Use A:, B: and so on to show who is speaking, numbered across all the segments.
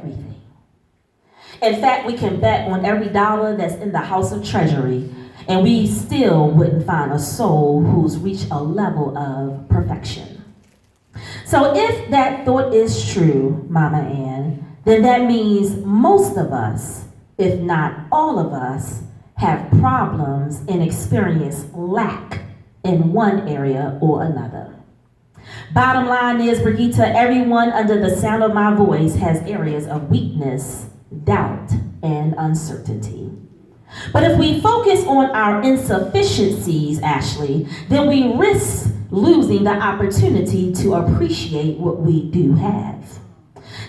A: everything. In fact, we can bet on every dollar that's in the house of treasury, and we still wouldn't find a soul who's reached a level of perfection. So if that thought is true, Mama Ann, then that means most of us, if not all of us, have problems and experience lack in one area or another. Bottom line is, Brigitte, everyone under the sound of my voice has areas of weakness, doubt, and uncertainty. But if we focus on our insufficiencies, Ashley, then we risk losing the opportunity to appreciate what we do have.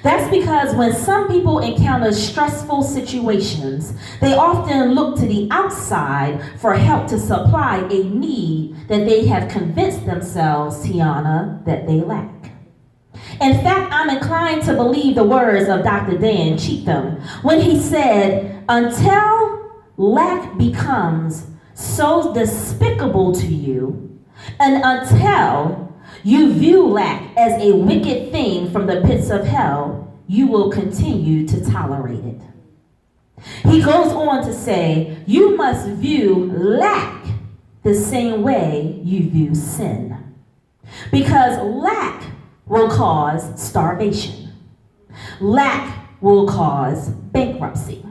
A: That's because when some people encounter stressful situations, they often look to the outside for help to supply a need that they have convinced themselves, Tiana, that they lack. In fact, I'm inclined to believe the words of Dr. Dan Cheatham when he said, until lack becomes so despicable to you, and until you view lack as a wicked thing from the pits of hell, you will continue to tolerate it. He goes on to say, you must view lack the same way you view sin. Because lack will cause starvation. Lack will cause bankruptcy.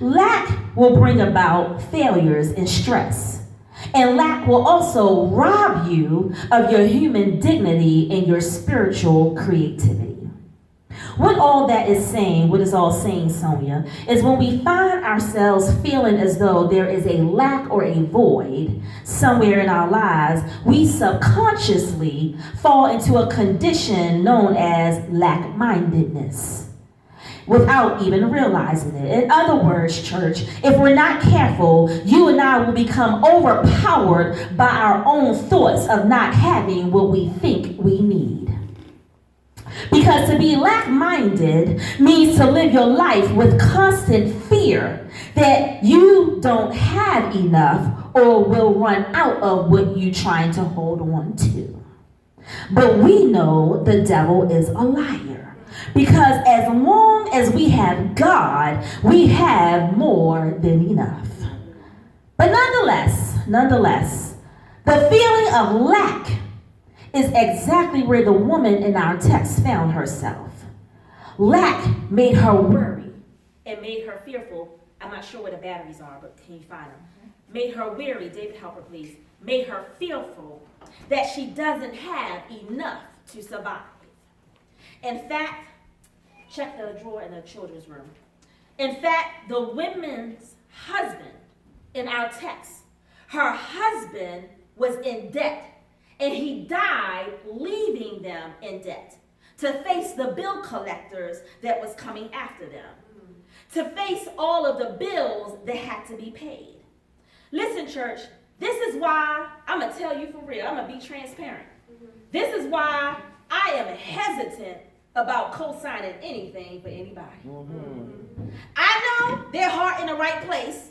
A: Lack will bring about failures and stress. And lack will also rob you of your human dignity and your spiritual creativity. What all that is saying, what is all saying, Sonia, is when we find ourselves feeling as though there is a lack or a void somewhere in our lives, we subconsciously fall into a condition known as lack-mindedness, without even realizing it. In other words, church, if we're not careful, you and I will become overpowered by our own thoughts of not having what we think we need. Because to be lack-minded means to live your life with constant fear that you don't have enough or will run out of what you're trying to hold on to. But we know the devil is a liar. Because as long as we have God, we have more than enough. But nonetheless, the feeling of lack is exactly where the woman in our text found herself. Lack made her worry and made her fearful. I'm not sure where the batteries are, but can you find them? Made her weary, David help her please, made her fearful that she doesn't have enough to survive. In fact, check the drawer in the children's room. In fact, the woman's husband in our text, her husband was in debt, and he died leaving them in debt to face the bill collectors that was coming after them, to face all of the bills that had to be paid. Listen, church, this is why, I'm going to tell you for real, I'm going to be transparent. This is why I am hesitant about co-signing anything for anybody. I know their heart in the right place.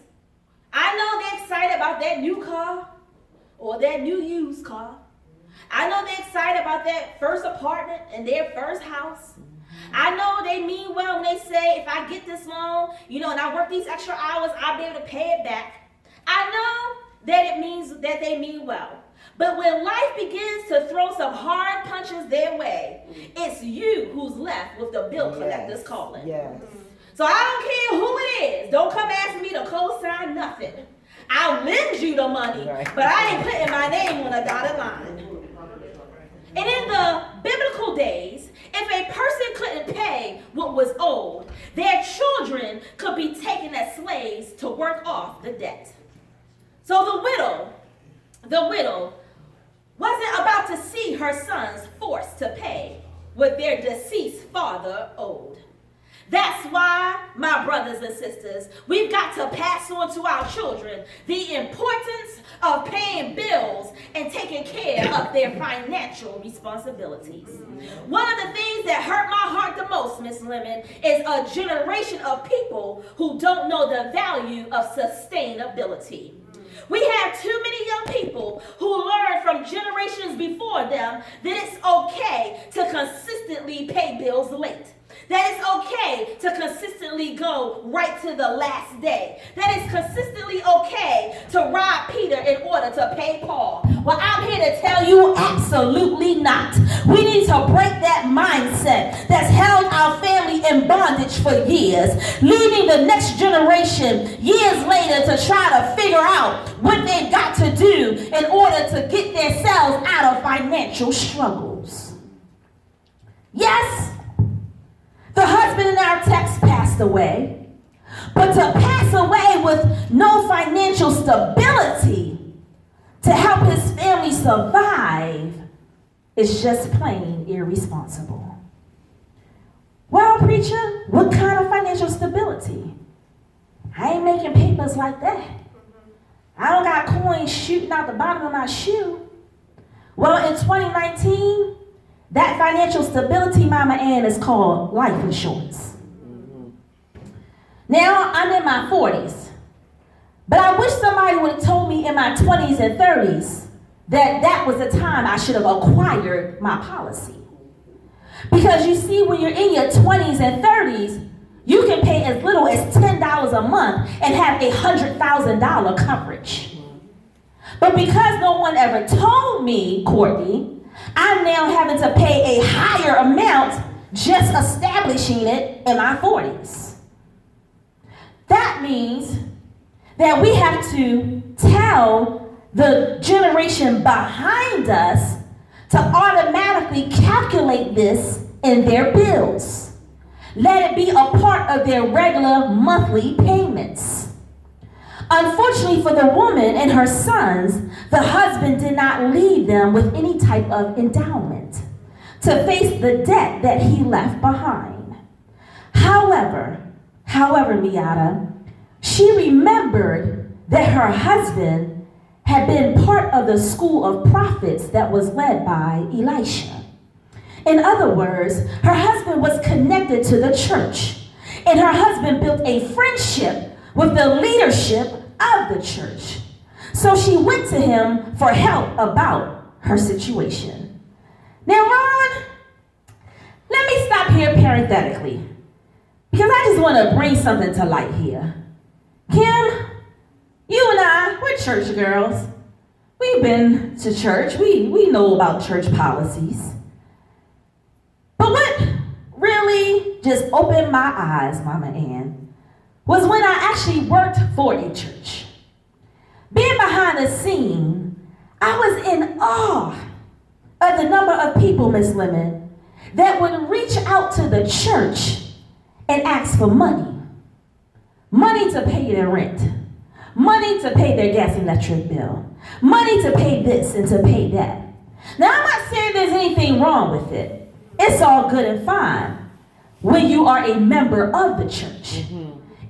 A: I know they're excited about that new car or that new used car. I know they're excited about that first apartment and their first house. I know they mean well when they say, if I get this loan, and I work these extra hours, I'll be able to pay it back. I know that it means that they mean well. But when life begins to throw some hard punches their way, it's you who's left with the bill collectors calling. Yes. So I don't care who it is. Don't come asking me to co-sign nothing. I'll lend you the money, but I ain't putting my name on a dotted line. And in the biblical days, if a person couldn't pay what was owed, their children could be taken as slaves to work off the debt. So the widow wasn't about to see her sons forced to pay what their deceased father owed. That's why, my brothers and sisters, we've got to pass on to our children the importance of paying bills and taking care of their financial responsibilities. One of the things that hurt my heart the most, Miss Lemmon, is a generation of people who don't know the value of sustainability. We have too many young people who learned from generations before them that it's okay to consistently pay bills late. That it's okay
B: to consistently go right to the last day. That it's consistently okay to rob Peter in order to pay Paul. Well, I'm here to tell you absolutely not. We need to break that mindset that's held our family in bondage for years, leaving the next generation years later to try to figure out what they've got to do in order to get themselves out of financial struggles. Yes, the husband in our text passed away, but to pass away with no financial stability to help his family survive is just plain irresponsible. Well, preacher, what kind of financial stability? I ain't making papers like that. I don't got coins shooting out the bottom of my shoe. Well, in 2019, that financial stability, Mama Ann, is called life insurance. Now, I'm in my 40s. But I wish somebody would have told me in my 20s and 30s that that was the time I should have acquired my policy. Because you see, when you're in your 20s and 30s, you can pay as little as $10 a month and have $100,000 coverage. But because no one ever told me, Courtney, I'm now having to pay a higher amount just establishing it in my 40s. That means that we have to tell the generation behind us to automatically calculate this in their bills. Let it be a part of their regular monthly payments. Unfortunately for the woman and her sons, the husband did not leave them with any type of endowment to face the debt that he left behind. However, Miata, she remembered that her husband had been part of the school of prophets that was led by Elisha. In other words, her husband was connected to the church, and her husband built a friendship with the leadership of the church. So she went to him for help about her situation. Now, Ron, let me stop here parenthetically, because I just want to bring something to light here. Kim, you and I, we're church girls. We've been to church. We know about church policies. But what really just opened my eyes, Mama Ann, was when I actually worked for a church. Being behind the scene, I was in awe of the number of people, Miss Lemmon, that would reach out to the church and ask for money. Money to pay their rent. Money to pay their gas and electric bill. Money to pay this and to pay that. Now, I'm not saying there's anything wrong with it. It's all good and fine when you are a member of the church.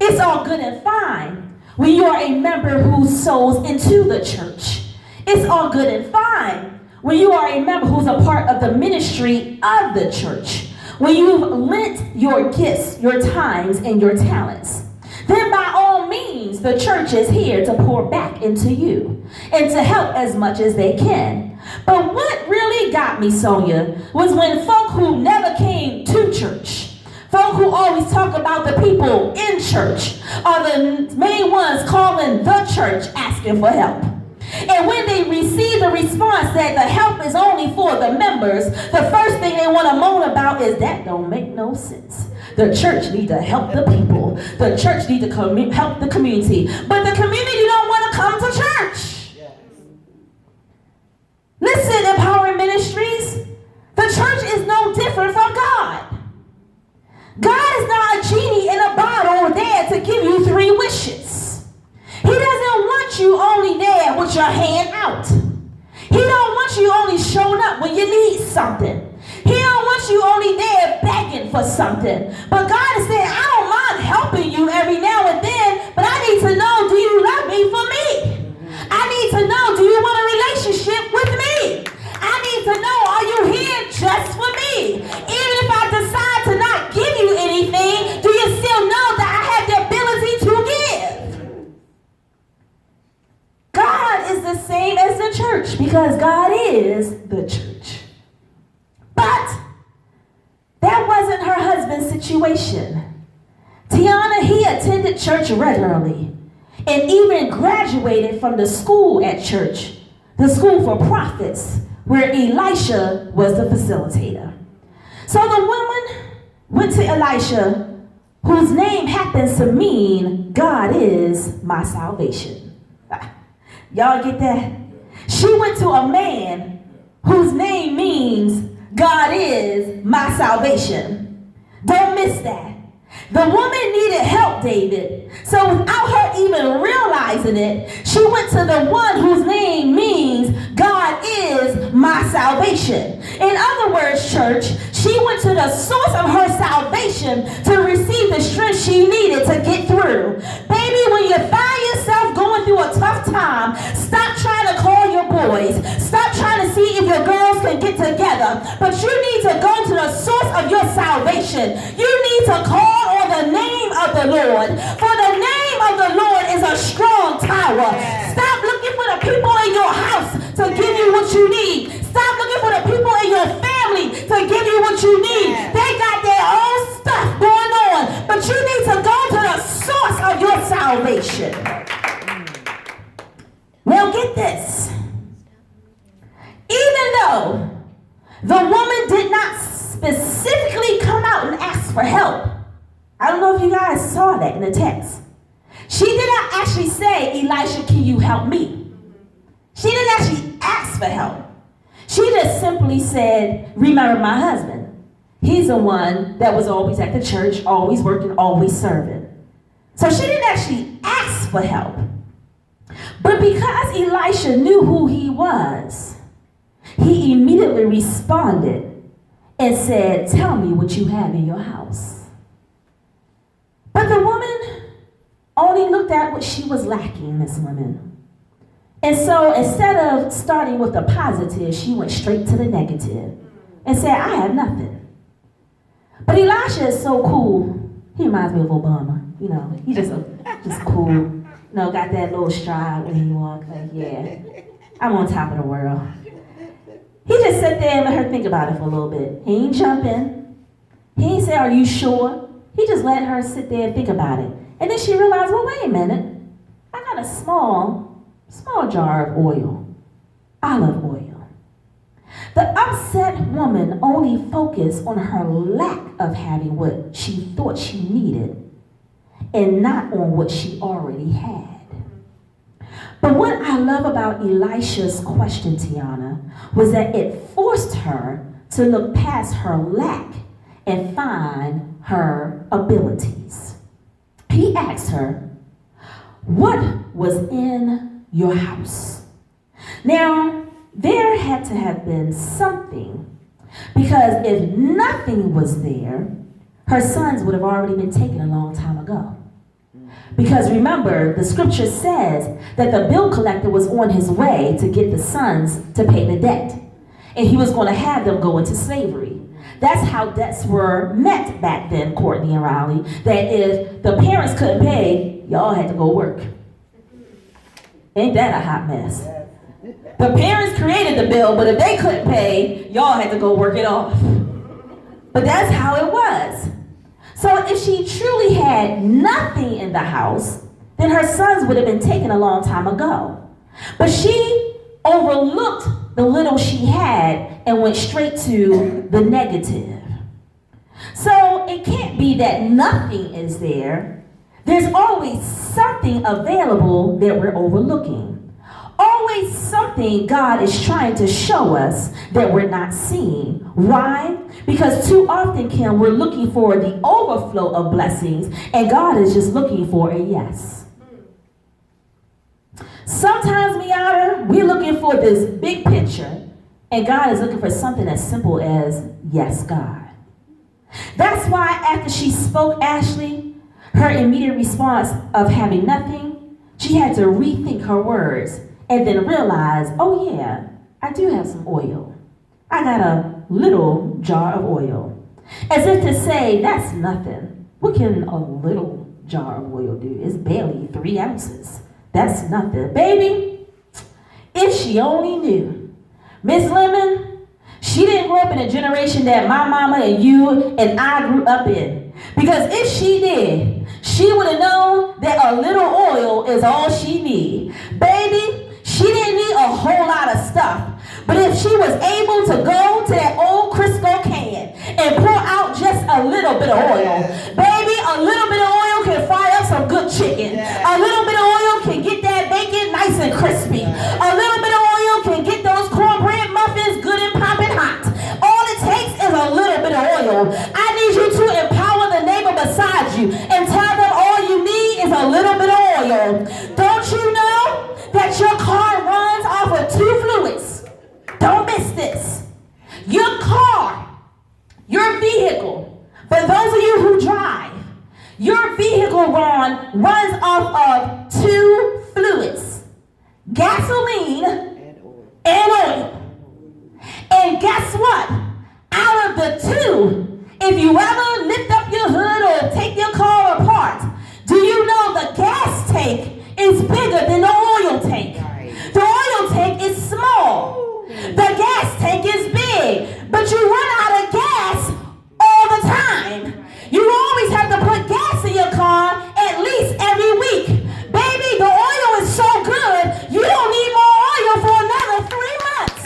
B: It's all good and fine when you are a member who sows into the church. It's all good and fine when you are a member who's a part of the ministry of the church. When you've lent your gifts, your times, and your talents. Then by all means, the church is here to pour back into you and to help as much as they can. But what really got me, Sonia, was when folk who never came to church, folk who always talk about the people in church, are the main ones calling the church asking for help. And when they receive the response that the help is only for the members, the first thing they want to moan about is that don't make no sense. The church need to help the people. The church need to help the community. But the community don't want to come to church. Listen, Empowering Ministries, the church is no different from God. God is not a genie in a bottle there to give you 3 wishes. He doesn't want you only there with your hand out. He don't want you only showing up when you need something. He don't want you only there begging for something. But God is saying, I don't mind helping you every now and then, but I need to know, do you love me for me? I need to know, do you want a relationship with me? I need to know, are you here just for me? Even if I decide to not give you anything, do you still know that I have the ability to give? God is the same as the church because God is the church. But that wasn't her husband's situation. Tiana, he attended church regularly and even graduated from the school at church, the school for prophets, where Elisha was the facilitator. So the woman went to Elisha, whose name happens to mean God is my salvation. Y'all get that? She went to a man whose name means God is my salvation. Don't miss that. The woman needed help, David. So without her even realizing it, she went to the one whose name means God is my salvation. In other words, church, she went to the source of her salvation to receive the strength she needed to get through. Baby, when you find yourself going through a tough time, stop trying to call your boys. Stop trying to see if your girls can get together. But you need to go to the source of your salvation. You need to call on the name of the Lord. For the name of the Lord is a strong tower. Stop looking for the people in your house to give you what you need. Stop looking for the people in your family to give you what you need. They got their own stuff going on. But you need to go to the source of your salvation. Now get this. Even though the woman did not specifically come out and ask for help, I don't know if you guys saw that in the text. She did not actually say, Elisha, can you help me? She didn't actually ask for help. She just simply said, remember my husband. He's the one that was always at the church, always working, always serving. So she didn't actually ask for help. But because Elisha knew who he was, he immediately responded and said, tell me what you have in your house. But the woman only looked at what she was lacking, this woman. And so instead of starting with the positive, she went straight to the negative and said, I have nothing. But Elisha is so cool. He reminds me of Obama. You know, he just cool. You know, got that little stride when he walks, like, yeah, I'm on top of the world. He just sat there and let her think about it for a little bit. He ain't jumping. He ain't say, are you sure? He just let her sit there and think about it. And then she realized, well, wait a minute. I got a small jar of oil, olive oil. The upset woman only focused on her lack of having what she thought she needed and not on what she already had. But what I love about Elisha's question, Tiana, was that it forced her to look past her lack and find her abilities. He asked her, what was in your house? Now, there had to have been something, because if nothing was there, her sons would have already been taken a long time ago. Because remember, the scripture says that the bill collector was on his way to get the sons to pay the debt. And he was going to have them go into slavery. That's how debts were met back then, Courtney and Riley, that if the parents couldn't pay, y'all had to go work. Ain't that a hot mess? The parents created the bill, but if they couldn't pay, y'all had to go work it off. But that's how it was. So if she truly had nothing in the house, then her sons would have been taken a long time ago. But she overlooked the little she had and went straight to the negative. So it can't be that nothing is there. There's always something available that we're overlooking. Always something God is trying to show us that we're not seeing. Why? Because too often, Kim, we're looking for the overflow of blessings, and God is just looking for a yes. Sometimes, Miata, we're looking for this big picture, and God is looking for something as simple as, yes, God. That's why after she spoke, Ashley, her immediate response of having nothing, she had to rethink her words and then realize, oh yeah, I do have some oil. I got a little jar of oil. As if to say, that's nothing. What can a little jar of oil do? It's barely 3 ounces. That's nothing. Baby, if she only knew. Miss Lemmon, she didn't grow up in a generation that my mama and you and I grew up in. Because if she did, she would have known that a little oil is all she needs. Baby, she didn't need a whole lot of stuff. But if she was able to go to that old Crisco can and pour out just a little bit of oil, baby, a little bit of oil can fry up some good chicken. A little bit of oil can get that bacon nice and crispy. A little bit of oil can get those cornbread muffins good and popping hot. All it takes is a little bit of oil. I need you to empower the neighbor beside you and tell them all you need is a little bit of oil. Don't you know that your car runs off of 2 fluids? Don't miss this. Your car, your vehicle, for those of you who drive, your vehicle runs off of 2 fluids, gasoline and oil. And guess what? Out of the 2, if you ever lift up your hood or take your car apart, do you know the gas tank is bigger than the oil tank? The oil tank is small. The gas tank is big, but you run out of gas all the time. You always have to put gas in your car at least every week. Baby, the oil is so good, you don't need more oil for another 3 months.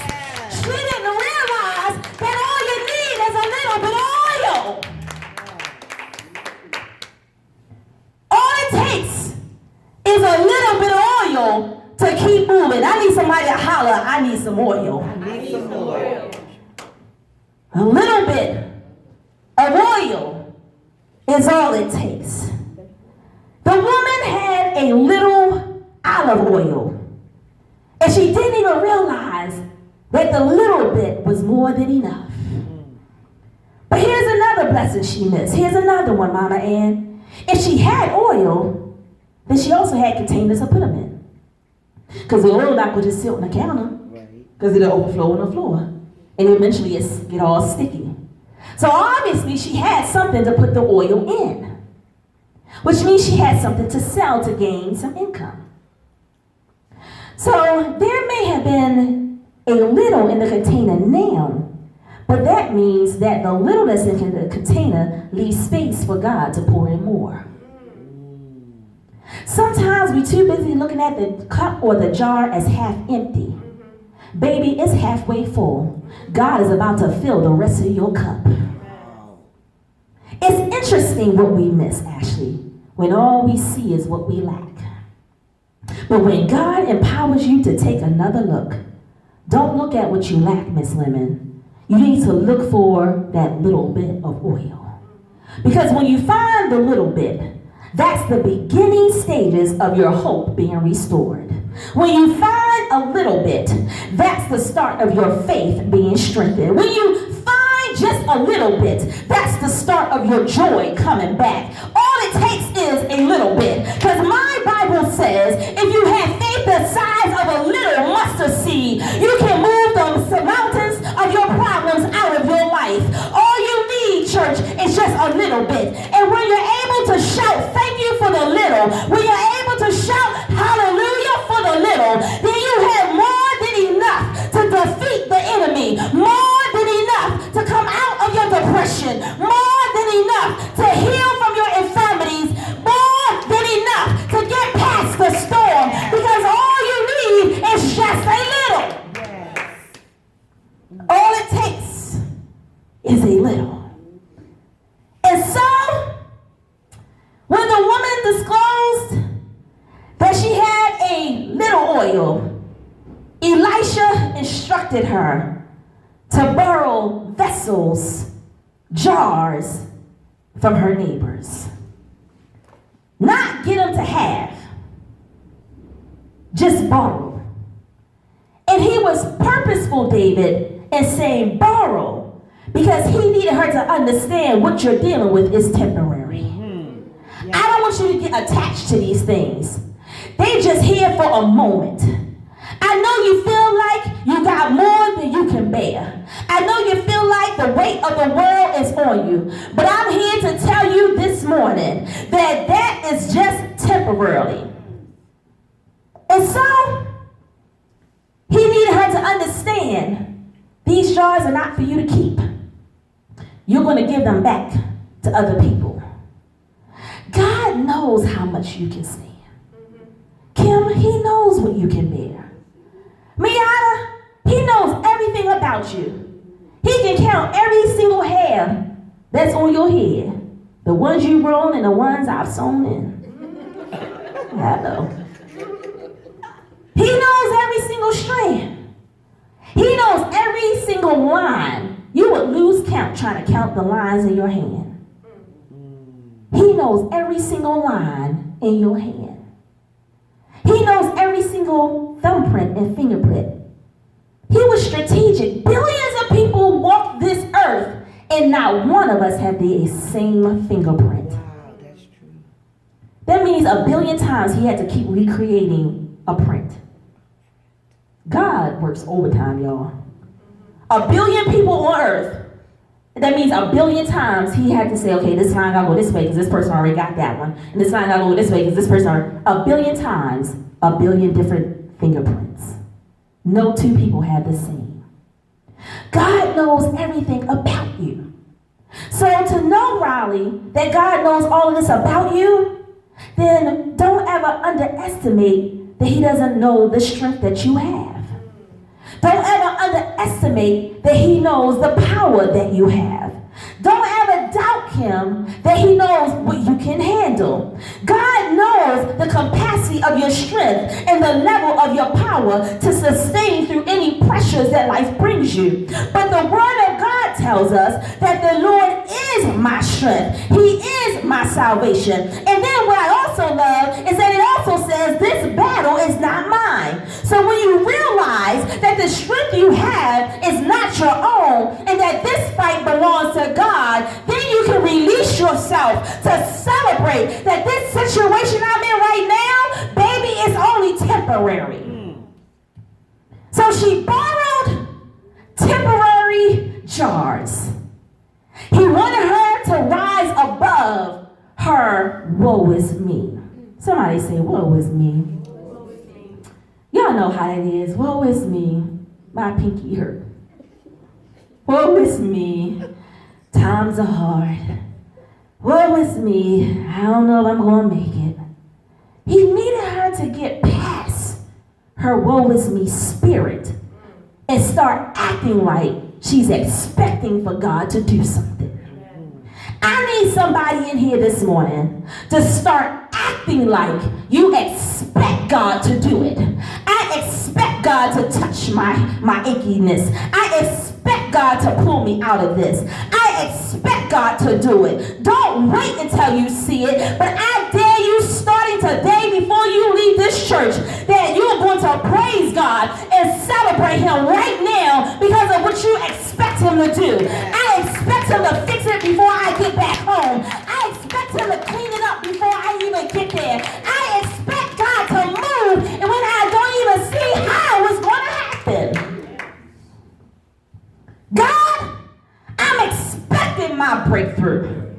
B: She didn't realize that all you need is a little bit of oil. All it takes is a little bit of oil to keep moving. I need somebody to holler, I need some oil. A little bit of oil is all it takes. The woman had a little olive oil, and she didn't even realize that the little bit was more than enough. But here's another blessing she missed. Here's another one, Mama Ann. If she had oil, then she also had containers to put them in. Because the oil not going to just sit on the counter, because it'll overflow on the floor, and eventually it's get all sticky. So obviously she had something to put the oil in, which means she had something to sell to gain some income. So there may have been a little in the container now, but that means that the little that's in the container leaves space for God to pour in more. Sometimes we're too busy looking at the cup or the jar as half empty. Baby, it's halfway full. God is about to fill the rest of your cup. It's interesting what we miss, Ashley, when all we see is what we lack. But when God empowers you to take another look, don't look at what you lack, Miss Lemmon. You need to look for that little bit of oil. Because when you find the little bit, that's the beginning stages of your hope being restored. When you find a little bit, that's the start of your faith being strengthened. When you find just a little bit, that's the start of your joy coming back. All it takes is a little bit. Because my Bible says, if you have faith the size of a little mustard seed, you can move the mountains of your problems out of your life. All you need, church, is just a little bit. And when you're able to shout, thank you for the little, when you're able to shout, hallelujah for the little, then you have more than enough to defeat the enemy, more than enough to come out of your depression, more than enough to heal from your infirmities, more than enough to get past the storm, because all you need is just a little. All it takes is a little. And so, when the woman disclosed that she had a little oil, Elisha instructed her to borrow vessels, jars from her neighbors. Not get them to have, just borrow. And he was purposeful, David, in saying borrow, because he needed her to understand what you're dealing with is temporary. I don't want you to get attached to these things. They just here for a moment. I know you feel like you got more than you can bear. I know you feel like the weight of the world is on you. But I'm here to tell you this morning that that is just temporarily. And so, he needed her to understand these jars are not for you to keep. You're going to give them back to other people. God God knows how much you can stand. Kim, he knows what you can bear. Miata, he knows everything about you. He can count every single hair that's on your head. The ones you've grown and the ones I've sewn in. Hello. He knows every single strand. He knows every single line. You would lose count trying to count the lines in your hand. He knows every single line in your hand. He knows every single thumbprint and fingerprint. He was strategic. Billions of people walk this earth, and not one of us have the same fingerprint.
C: Wow, that's true.
B: That means a billion times he had to keep recreating a print. God works overtime, y'all. A billion people on earth. That means a billion times he had to say, okay, this line gotta go this way because this person already got that one. And this line gotta go this way because this person already. A billion times, a billion different fingerprints. No two people have the same. God knows everything about you. So to know, Riley, that God knows all of this about you, then don't ever underestimate that he doesn't know the strength that you have. Don't ever underestimate that he knows the power that you have. Don't ever doubt him that he knows what you can handle. God knows the capacity of your strength and the level of your power to sustain through any pressures that life brings you. But the word of God tells us that the Lord is my strength. He is my salvation. And then what I also love is that it also says this battle is not mine. So when you realize that the strength you have is not your own and that this fight belongs to God, then you can release yourself to celebrate that this situation I'm in right now, baby, is only temporary. So she borrowed temporary jars. He wanted her to rise above her woe is me. Somebody say, woe is me. Y'all know how it is. Woe is me. My pinky hurt. Woe is me. Times are hard. Woe is me. I don't know if I'm going to make it. He needed her to get past her woe is me spirit and start acting like she's expecting for God to do something. I need somebody in here this morning to start acting like you expect God to do it. I expect God to touch my ickiness. I expect God to pull me out of this. I expect God to do it. Don't wait until you see it, but I dare you starting today before you leave this church that you're going to praise God and celebrate him right now because of what you expect him to do. I expect him to fix it before I get back home. I expect him to clean it up before I even get there. I expect God to move and when I don't even see how it's going to happen. God, I'm expecting my breakthrough.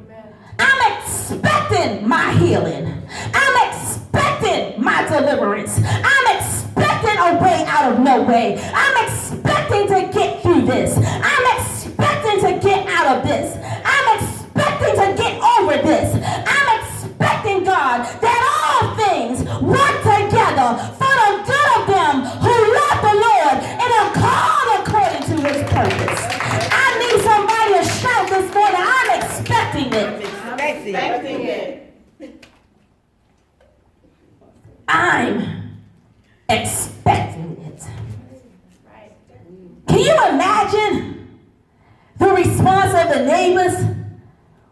B: I'm expecting my healing. I'm expecting my deliverance. I'm expecting a way out of no way. I'm expecting to get through this. I'm expecting to get out of this. I'm expecting to get over this. I'm expecting, God, that all things work together for the good of them who love the Lord and are called according to his purpose. I need somebody to shout this morning, I'm expecting it. I'm expecting it. Can you imagine the response of the neighbors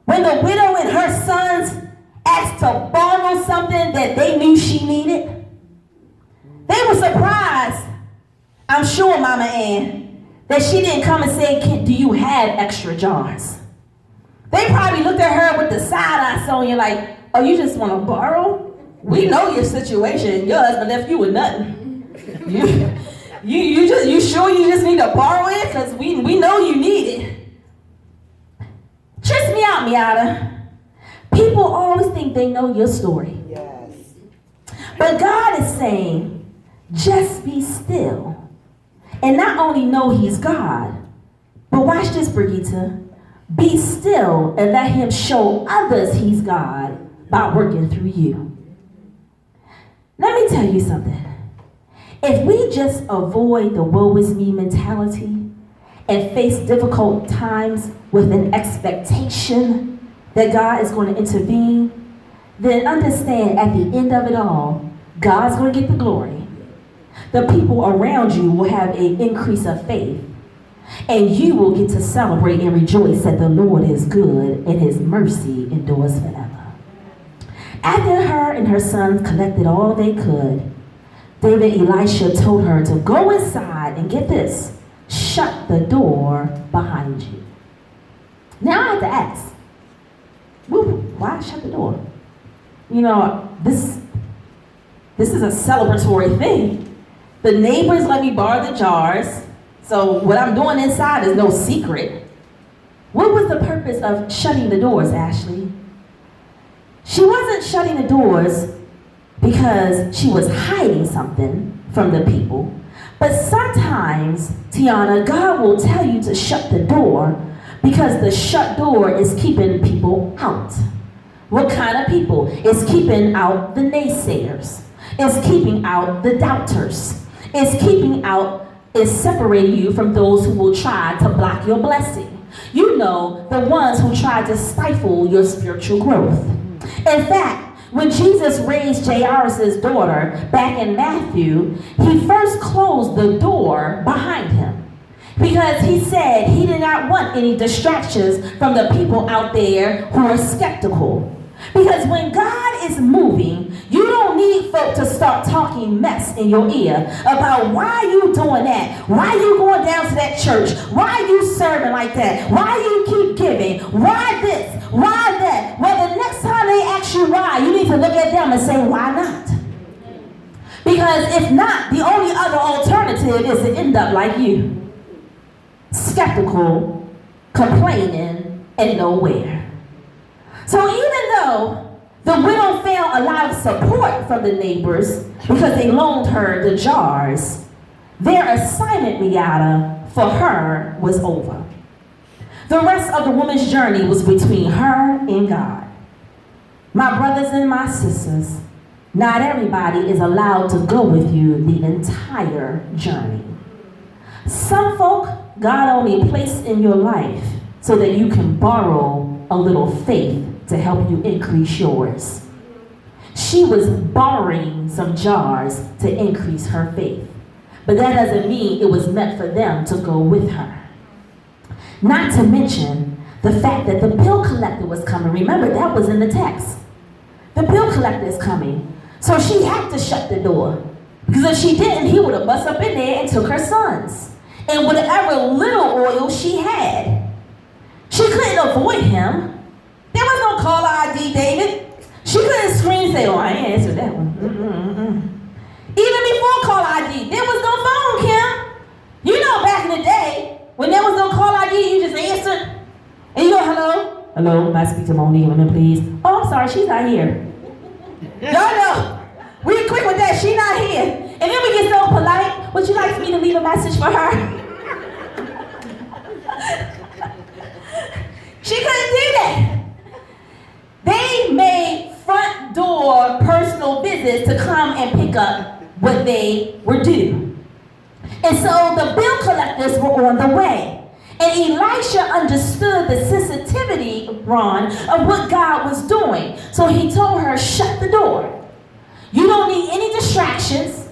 B: when the widow and her sons asked to borrow something that they knew she needed? They were surprised, I'm sure, Mama Ann, that she didn't come and say, do you have extra jars? They probably looked at her with the side eye Sonia like, oh, you just want to borrow? We know your situation. Your husband left you with nothing. You sure you just need to borrow it? Because we know you need it. Triss me out, Miata. People always think they know your story.
C: Yes.
B: But God is saying, just be still. And not only know he's God, but watch this, Brigitte. Be still and let him show others he's God by working through you. Let me tell you something. If we just avoid the woe is me mentality and face difficult times with an expectation that God is going to intervene, then understand at the end of it all, God's going to get the glory. The people around you will have an increase of faith. And you will get to celebrate and rejoice that the Lord is good and his mercy endures forever. After her and her sons collected all they could, David and Elisha told her to go inside and get this, shut the door behind you. Now I have to ask, why shut the door? You know, this is a celebratory thing. The neighbors let me borrow the jars, so what I'm doing inside is no secret. What was the purpose of shutting the doors, Ashley? She wasn't shutting the doors because she was hiding something from the people. But sometimes, Tiana, God will tell you to shut the door because the shut door is keeping people out. What kind of people? It's keeping out the naysayers. It's keeping out the doubters. It's separating you from those who will try to block your blessing. You know, the ones who try to stifle your spiritual growth. In fact, when Jesus raised Jairus' daughter back in Matthew, he first closed the door behind him because he said he did not want any distractions from the people out there who are skeptical. Because when God is moving, you don't need folk to start talking mess in your ear about why you doing that, why you going down to that church, why you serving like that, why you keep giving, why this, why that. Well, the next time they ask you why, you need to look at them and say, why not? Because if not, the only other alternative is to end up like you. Skeptical, complaining, and nowhere. So even though the widow found a lot of support from the neighbors because they loaned her the jars, their assignment, Miata, for her was over. The rest of the woman's journey was between her and God. My brothers and my sisters, not everybody is allowed to go with you the entire journey. Some folk God only placed in your life so that you can borrow a little faith to help you increase yours. She was borrowing some jars to increase her faith. But that doesn't mean it was meant for them to go with her. Not to mention the fact that the bill collector was coming. Remember, that was in the text. The bill collector is coming. So she had to shut the door. Because if she didn't, he would have bust up in there and took her sons. And whatever little oil she had. She couldn't avoid him. There was no caller ID, David. She couldn't scream and say, oh, I ain't answered that one. Even before caller ID, there was no phone, Kim. You know back in the day, when there was no caller ID, you just answered. And you go, hello? Hello, may I speak to Monique, please? Oh, I'm sorry, she's not here. No. We quick with that, she's not here. And then we get so polite, would you like me to leave a message for her? She couldn't do that. They made front door personal visits to come and pick up what they were due. And so the bill collectors were on the way. And Elisha understood the sensitivity, Ron, of what God was doing. So he told her, shut the door. You don't need any distractions.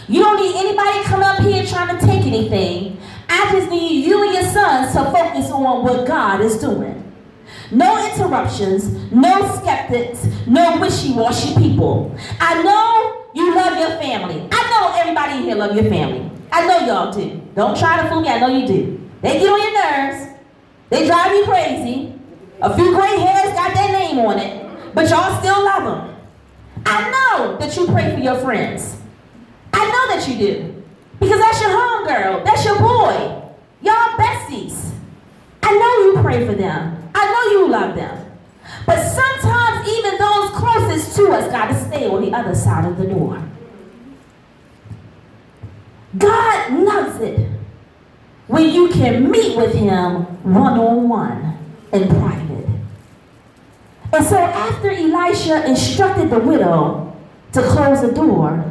B: You don't need anybody come up here trying to take anything. I just need you and your sons to focus on what God is doing. No interruptions, no skeptics, no wishy-washy people. I know you love your family. I know everybody in here love your family. I know y'all do. Don't try to fool me, I know you do. They get on your nerves. They drive you crazy. A few gray hairs got their name on it, but y'all still love them. I know that you pray for your friends. I know that you do. Because that's your homegirl. That's your boy. Y'all besties. I know you pray for them. I know you love them. But sometimes even those closest to us got to stay on the other side of the door. God loves it when you can meet with him one-on-one in private. And so after Elisha instructed the widow to close the door,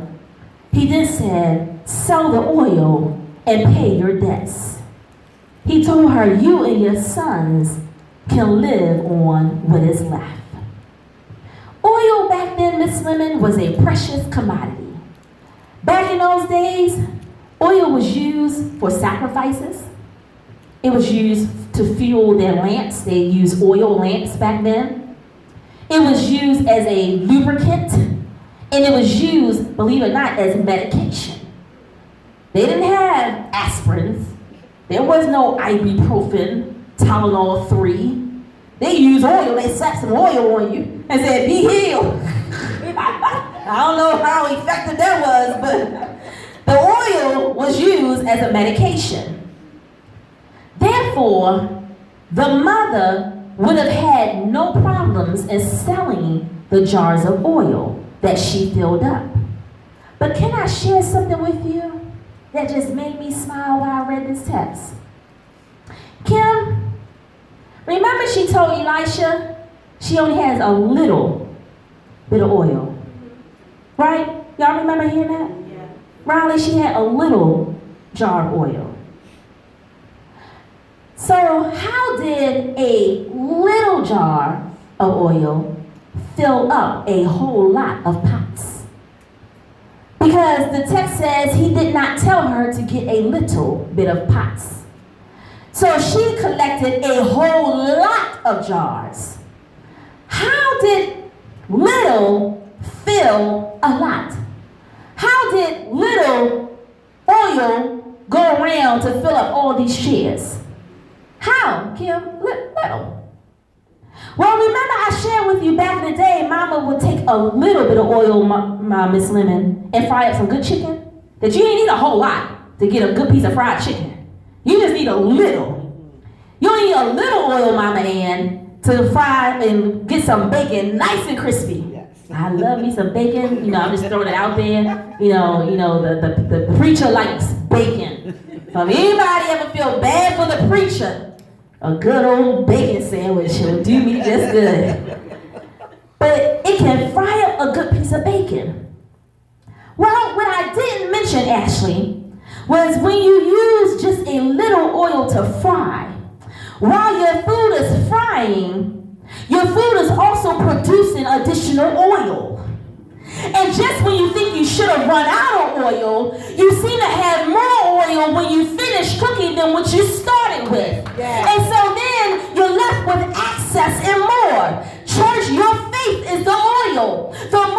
B: he then said, sell the oil and pay your debts. He told her, you and your sons can live on what is left. Oil back then, Miss Lemmon, was a precious commodity. Back in those days, oil was used for sacrifices. It was used to fuel their lamps. They used oil lamps back then. It was used as a lubricant, and it was used, believe it or not, as medication. They didn't have aspirins. There was no ibuprofen, Tylenol 3. They used oil. They slapped some oil on you and said, be healed. I don't know how effective that was, but the oil was used as a medication. Therefore, the mother would have had no problems in selling the jars of oil that she filled up. But can I share something with you that just made me smile while I read this text? Kim, remember she told Elisha she only has a little bit of oil, right? Y'all remember hearing that? Yeah. Riley, she had a little jar of oil. So how did a little jar of oil fill up a whole lot of pots? Because the text says he did not tell her to get a little bit of pots. So she collected a whole lot of jars. How did little fill a lot? How did little oil go around to fill up all these shares? How, Kim? Little. Well, remember I shared with you back in the day, Mama would take a little bit of oil, Miss Lemmon, and fry up some good chicken. That you ain't need a whole lot to get a good piece of fried chicken. You just need a little. You don't need a little oil, Mama Ann, to fry and get some bacon nice and crispy. Yes. I love me some bacon. You know, I'm just throwing it out there. You know, the preacher likes bacon. So if anybody ever feel bad for the preacher, a good old bacon sandwich will do me just good. But it can fry up a good piece of bacon. Well, what I didn't mention, Ashley, was when you use just a little oil to fry, while your food is frying, your food is also producing additional oil. And just when you think you should have run out of oil, you seem to have more oil when you finish cooking than what you started with. Yeah. And so then you're left with access and more. Church, your faith is the oil. The